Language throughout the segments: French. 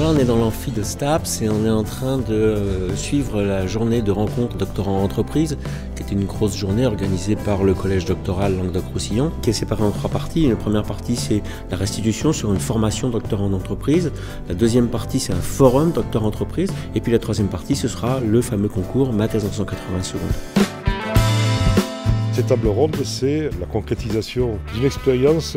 Là, on est dans l'amphi de STAPS et on est en train de suivre la journée de rencontre doctorants en entreprise, qui est une grosse journée organisée par le collège doctoral Languedoc-Roussillon, qui est séparée en 3 parties. La première partie, c'est la restitution sur une formation doctorant en entreprise. La deuxième partie, c'est un forum doctorant en entreprise. Et puis la troisième partie, ce sera le fameux concours Ma thèse en 180 secondes. Cette table ronde, c'est la concrétisation d'une expérience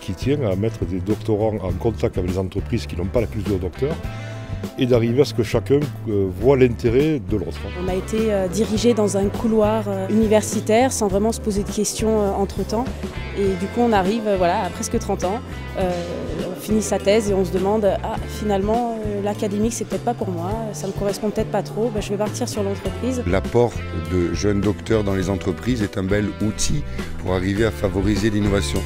qui tient à mettre des doctorants en contact avec les entreprises qui n'ont pas la culture docteur et d'arriver à ce que chacun voit l'intérêt de l'autre. On a été dirigé dans un couloir universitaire sans vraiment se poser de questions entre-temps. Et du coup, on arrive à presque 30 ans, on finit sa thèse et on se demande finalement, l'académique, c'est peut-être pas pour moi, ça me correspond peut-être pas trop, je vais partir sur l'entreprise. L'apport de jeunes docteurs dans les entreprises est un bel outil pour arriver à favoriser l'innovation.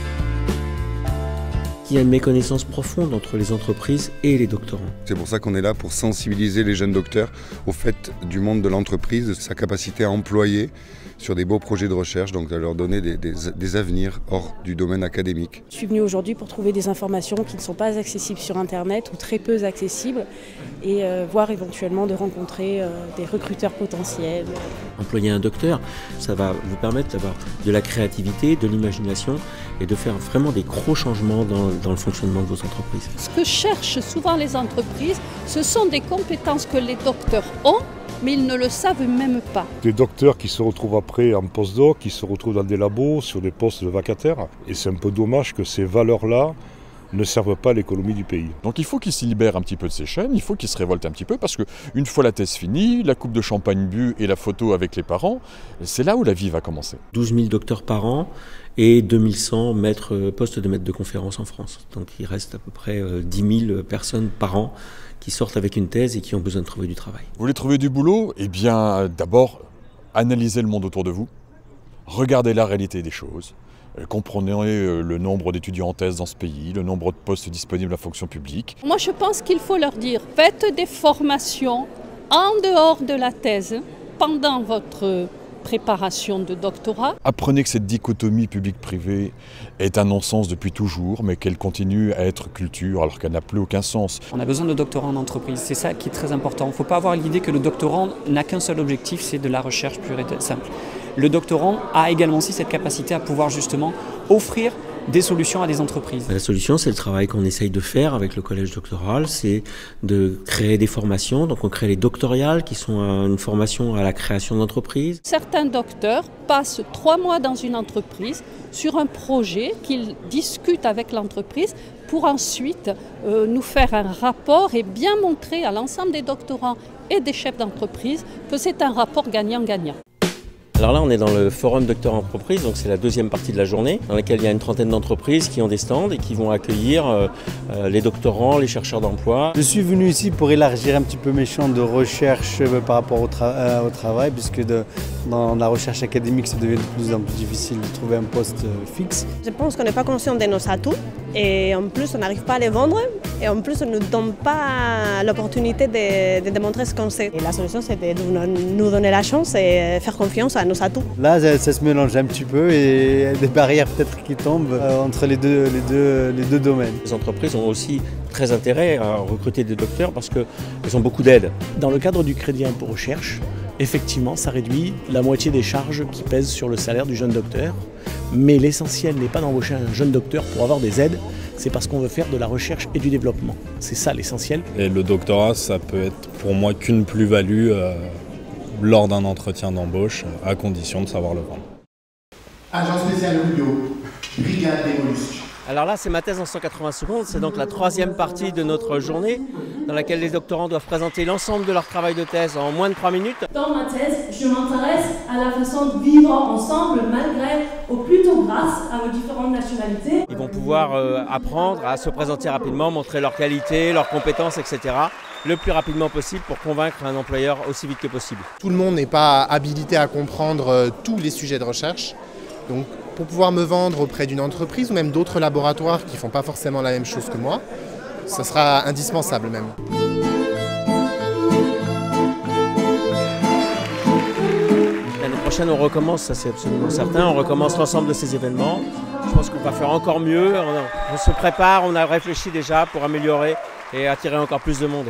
Il y a une méconnaissance profonde entre les entreprises et les doctorants. C'est pour ça qu'on est là pour sensibiliser les jeunes docteurs au fait du monde de l'entreprise, de sa capacité à employer sur des beaux projets de recherche, donc à leur donner des avenirs hors du domaine académique. Je suis venue aujourd'hui pour trouver des informations qui ne sont pas accessibles sur Internet ou très peu accessibles et voir éventuellement de rencontrer des recruteurs potentiels. Employer un docteur, ça va vous permettre d'avoir de la créativité, de l'imagination et de faire vraiment des gros changements dans le fonctionnement de vos entreprises. Ce que cherchent souvent les entreprises, ce sont des compétences que les docteurs ont, mais ils ne le savent même pas. Des docteurs qui se retrouvent après en postdoc, qui se retrouvent dans des labos, sur des postes de vacataires. Et c'est un peu dommage que ces valeurs-là ne servent pas à l'économie du pays. Donc il faut qu'ils s'y libèrent un petit peu de ces chaînes, il faut qu'ils se révoltent un petit peu, parce qu'une fois la thèse finie, la coupe de champagne bue et la photo avec les parents, c'est là où la vie va commencer. 12 000 docteurs par an et 2100 postes de maîtres de conférences en France. Donc il reste à peu près 10 000 personnes par an qui sortent avec une thèse et qui ont besoin de trouver du travail. Vous voulez trouver du boulot? Eh bien d'abord, analysez le monde autour de vous, regardez la réalité des choses, comprenez le nombre d'étudiants en thèse dans ce pays, le nombre de postes disponibles à la fonction publique. Moi je pense qu'il faut leur dire, faites des formations en dehors de la thèse, pendant votre préparation de doctorat. Apprenez que cette dichotomie public-privé est un non-sens depuis toujours, mais qu'elle continue à être culture alors qu'elle n'a plus aucun sens. On a besoin de doctorants en entreprise, c'est ça qui est très important. Il ne faut pas avoir l'idée que le doctorant n'a qu'un seul objectif, c'est de la recherche pure et simple. Le doctorant a également aussi cette capacité à pouvoir justement offrir des solutions à des entreprises. La solution, c'est le travail qu'on essaye de faire avec le collège doctoral, c'est de créer des formations. Donc on crée les doctoriales qui sont une formation à la création d'entreprises. Certains docteurs passent 3 mois dans une entreprise sur un projet qu'ils discutent avec l'entreprise pour ensuite nous faire un rapport et bien montrer à l'ensemble des doctorants et des chefs d'entreprise que c'est un rapport gagnant-gagnant. Alors là, on est dans le forum Docteur Entreprise, donc c'est la deuxième partie de la journée, dans laquelle il y a une trentaine d'entreprises qui ont des stands et qui vont accueillir les doctorants, les chercheurs d'emploi. Je suis venu ici pour élargir un petit peu mes champs de recherche par rapport au travail, puisque dans la recherche académique, ça devient de plus en plus difficile de trouver un poste fixe. Je pense qu'on n'est pas conscient de nos atouts et en plus, on n'arrive pas à les vendre et en plus, on ne nous donne pas l'opportunité de démontrer ce qu'on sait. Et la solution, c'est de nous donner la chance et faire confiance à nos atouts. Là, ça se mélange un petit peu et il y a des barrières peut-être qui tombent entre les deux domaines. Les entreprises ont aussi très intérêt à recruter des docteurs parce qu'elles ont beaucoup d'aide. Dans le cadre du crédit impôt recherche, effectivement, ça réduit la moitié des charges qui pèsent sur le salaire du jeune docteur. Mais l'essentiel n'est pas d'embaucher un jeune docteur pour avoir des aides, c'est parce qu'on veut faire de la recherche et du développement. C'est ça l'essentiel. Et le doctorat, ça peut être pour moi qu'une plus-value lors d'un entretien d'embauche, à condition de savoir le vendre. Agent spécial Rio, brigade des mollusques. Alors là, c'est ma thèse en 180 secondes, c'est donc la troisième partie de notre journée dans laquelle les doctorants doivent présenter l'ensemble de leur travail de thèse en moins de 3 minutes. Dans ma thèse, je m'intéresse à la façon de vivre ensemble malgré ou plutôt grâce à nos différentes nationalités. Ils vont pouvoir apprendre à se présenter rapidement, montrer leurs qualités, leurs compétences, etc. le plus rapidement possible pour convaincre un employeur aussi vite que possible. Tout le monde n'est pas habilité à comprendre tous les sujets de recherche. Donc, pour pouvoir me vendre auprès d'une entreprise ou même d'autres laboratoires qui ne font pas forcément la même chose que moi, ça sera indispensable même. L'année prochaine, on recommence, ça c'est absolument certain, on recommence l'ensemble de ces événements. Je pense qu'on va faire encore mieux, on se prépare, on a réfléchi déjà pour améliorer et attirer encore plus de monde.